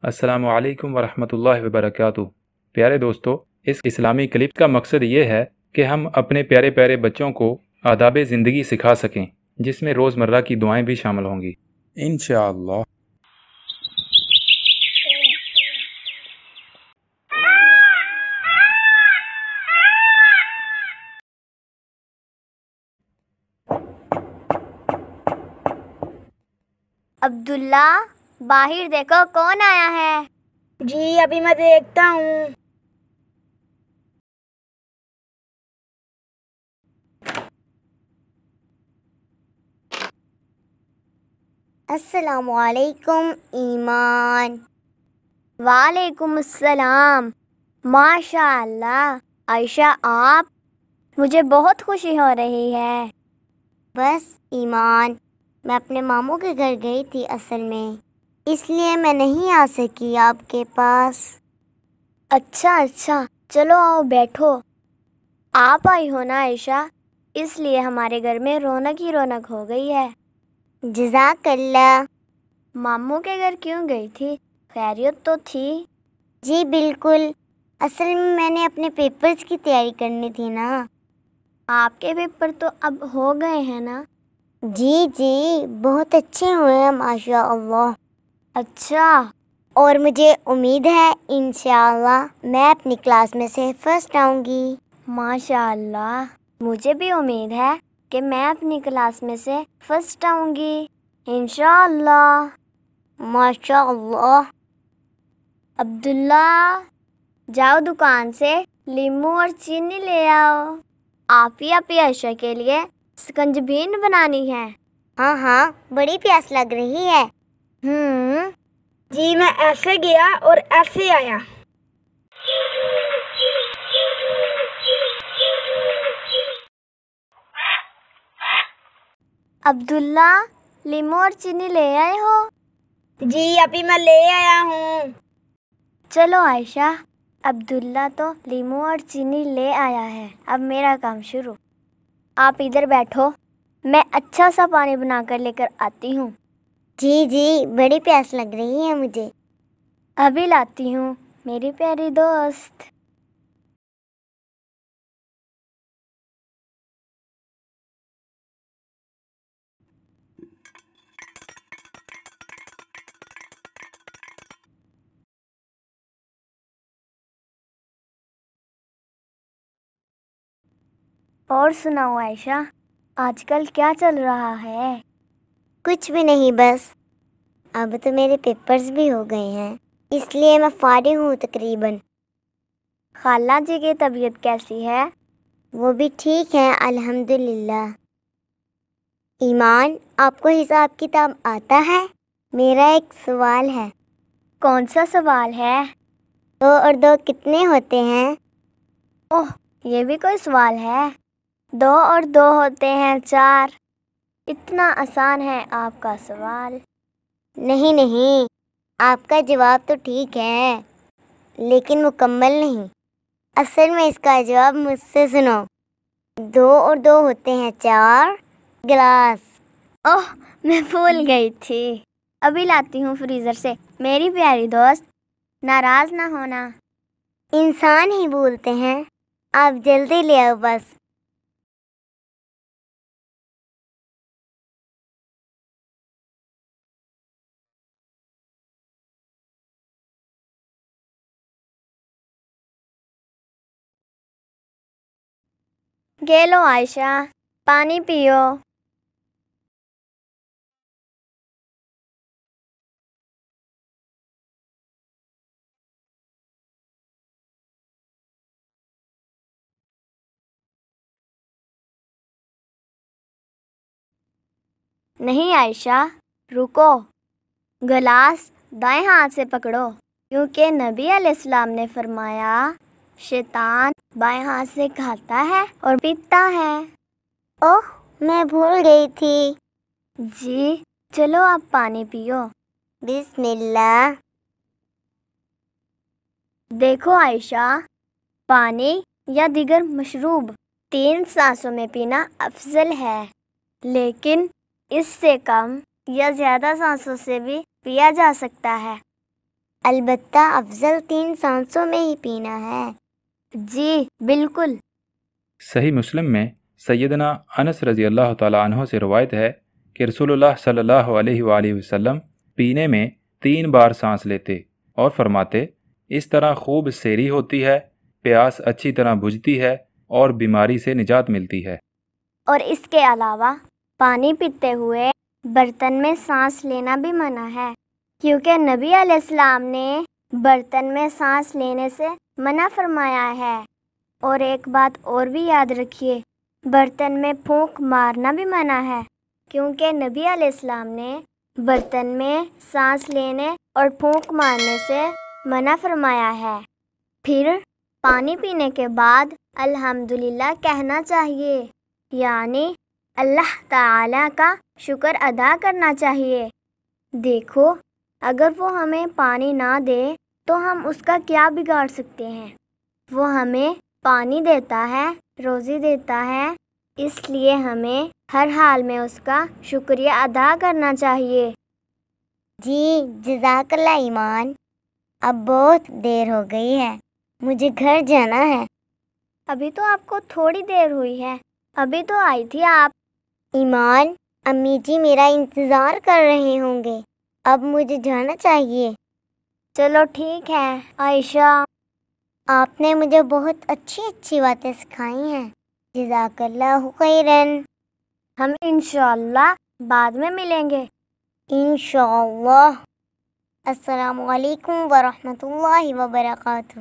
السلام علیکم ورحمۃ اللہ وبرکاتہ۔ پیارے دوستو، اس اسلامی کلپ کا مقصد یہ ہے کہ ہم اپنے پیارے پیارے بچوں کو آداب زندگی سکھا سکیں، جس میں روزمرہ کی دعائیں بھی شامل ہوں گی انشاءاللہ۔ عبداللہ، باہر دیکھو کون آیا ہے؟ جی ابھی میں دیکھتا ہوں۔ السلام علیکم ایمان۔ وعلیکم السلام۔ ماشاء اللہ عائشہ، آپ، مجھے بہت خوشی ہو رہی ہے۔ بس ایمان، میں اپنے ماموں کے گھر گئی تھی اصل میں، اس لیے میں نہیں آ سکی آپ کے پاس۔ اچھا، چلو آؤ بیٹھو۔ آپ آئی ہو نا عائشہ، اس لیے ہمارے گھر میں رونق ہی رونق ہو گئی ہے۔ جزاک اللہ۔ ماموں کے گھر کیوں گئی تھی؟ خیریت تو تھی؟ جی بالکل، اصل میں نے اپنے پیپرز کی تیاری کرنی تھی نا۔ آپ کے پیپر تو اب ہو گئے ہیں نا؟ جی بہت اچھے ہوئے ہیں ماشاء اللہ۔ اچھا، اور مجھے امید ہے انشاءاللہ میں اپنی کلاس میں سے فرسٹ آؤں گی۔ ماشاء اللہ، مجھے بھی امید ہے کہ میں اپنی کلاس میں سے فرسٹ آؤں گی انشاءاللہ۔ ماشاء اللہ۔ عبداللہ، جاؤ دکان سے لیمو اور چینی لے آؤ۔ آپ ہی عائشہ کے لیے سکنجبین بنانی ہے۔ ہاں، بڑی پیاس لگ رہی ہے۔ جی میں ایسے گیا اور ایسے آیا۔ عبداللہ، لیمو اور چینی لے آئے ہو؟ جی ابھی میں لے آیا ہوں۔ چلو عائشہ، عبداللہ تو لیمو اور چینی لے آیا ہے، اب میرا کام شروع۔ آپ ادھر بیٹھو، میں اچھا سا پانی بنا کر لے کر آتی ہوں۔ جی بڑی پیاس لگ رہی ہے مجھے۔ ابھی لاتی ہوں میری پیاری دوست۔ اور سناؤ عائشہ، آج کل کیا چل رہا ہے؟ کچھ بھی نہیں، بس اب تو میرے پیپرز بھی ہو گئے ہیں، اس لیے میں فارغ ہوں تقریباً۔ خالہ جی کی طبیعت کیسی ہے؟ وہ بھی ٹھیک ہے الحمدللہ۔ ایمان، آپ کو حساب کتاب آتا ہے؟ میرا ایک سوال ہے۔ کون سا سوال ہے؟ 2 اور 2 کتنے ہوتے ہیں؟ اوہ، یہ بھی کوئی سوال ہے؟ 2 اور 2 ہوتے ہیں 4۔ اتنا آسان ہے آپ کا سوال؟ نہیں، آپ کا جواب تو ٹھیک ہے لیکن مکمل نہیں۔ اصل میں اس کا جواب مجھ سے سنو۔ 2 اور 2 ہوتے ہیں 4 گلاس۔ اوہ، میں بھول گئی تھی، ابھی لاتی ہوں فریزر سے میری پیاری دوست، ناراض نہ ہونا۔ انسان ہی بھولتے ہیں، آپ جلدی لے آؤ بس۔ یہ لو عائشہ، پانی پیو۔ نہیں عائشہ، رکو، گلاس دائیں ہاتھ سے پکڑو، کیونکہ نبی علیہ السلام نے فرمایا شیطان بائیں ہاتھ سے کھاتا ہے اور پیتا ہے۔ اوہ، میں بھول گئی تھی۔ جی چلو آپ پانی پیو۔ بسم اللہ۔ دیکھو عائشہ، پانی یا دیگر مشروب 3 سانسوں میں پینا افضل ہے، لیکن اس سے کم یا زیادہ سانسوں سے بھی پیا جا سکتا ہے۔ البتہ افضل 3 سانسوں میں ہی پینا ہے۔ جی بالکل۔ صحیح مسلم میں سیدنا انس رضی اللہ تعالیٰ عنہ سے روایت ہے کہ رسول اللہ صلی اللہ علیہ وآلہ وسلم پینے میں 3 بار سانس لیتے اور فرماتے اس طرح خوب سیری ہوتی ہے، پیاس اچھی طرح بجھتی ہے اور بیماری سے نجات ملتی ہے۔ اور اس کے علاوہ پانی پیتے ہوئے برتن میں سانس لینا بھی منع ہے، کیونکہ نبی علیہ السلام نے برتن میں سانس لینے سے منع فرمایا ہے۔ اور ایک بات اور بھی یاد رکھیے، برتن میں پھونک مارنا بھی منع ہے، کیونکہ نبی علیہ السلام نے برتن میں سانس لینے اور پھونک مارنے سے منع فرمایا ہے۔ پھر پانی پینے کے بعد الحمدللہ کہنا چاہیے، یعنی اللہ تعالیٰ کا شکر ادا کرنا چاہیے۔ دیکھو، اگر وہ ہمیں پانی نہ دے تو ہم اس کا کیا بگاڑ سکتے ہیں؟ وہ ہمیں پانی دیتا ہے، روزی دیتا ہے، اس لیے ہمیں ہر حال میں اس کا شکریہ ادا کرنا چاہیے۔ جی جزاک اللہ ایمان، اب بہت دیر ہو گئی ہے، مجھے گھر جانا ہے۔ ابھی تو آپ کو تھوڑی دیر ہوئی ہے، ابھی تو آئی تھی آپ۔ ایمان، امی جی میرا انتظار کر رہے ہوں گے، اب مجھے جانا چاہیے۔ چلو ٹھیک ہے عائشہ، آپ نے مجھے بہت اچھی باتیں سکھائی ہیں، جزاک اللہ خیرن۔ ہم انشاءاللہ بعد میں ملیں گے انشاءاللہ۔ السلام علیکم ورحمۃ اللہ وبرکاتہ۔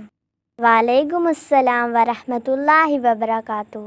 وعلیکم السلام ورحمۃ اللہ وبرکاتہ۔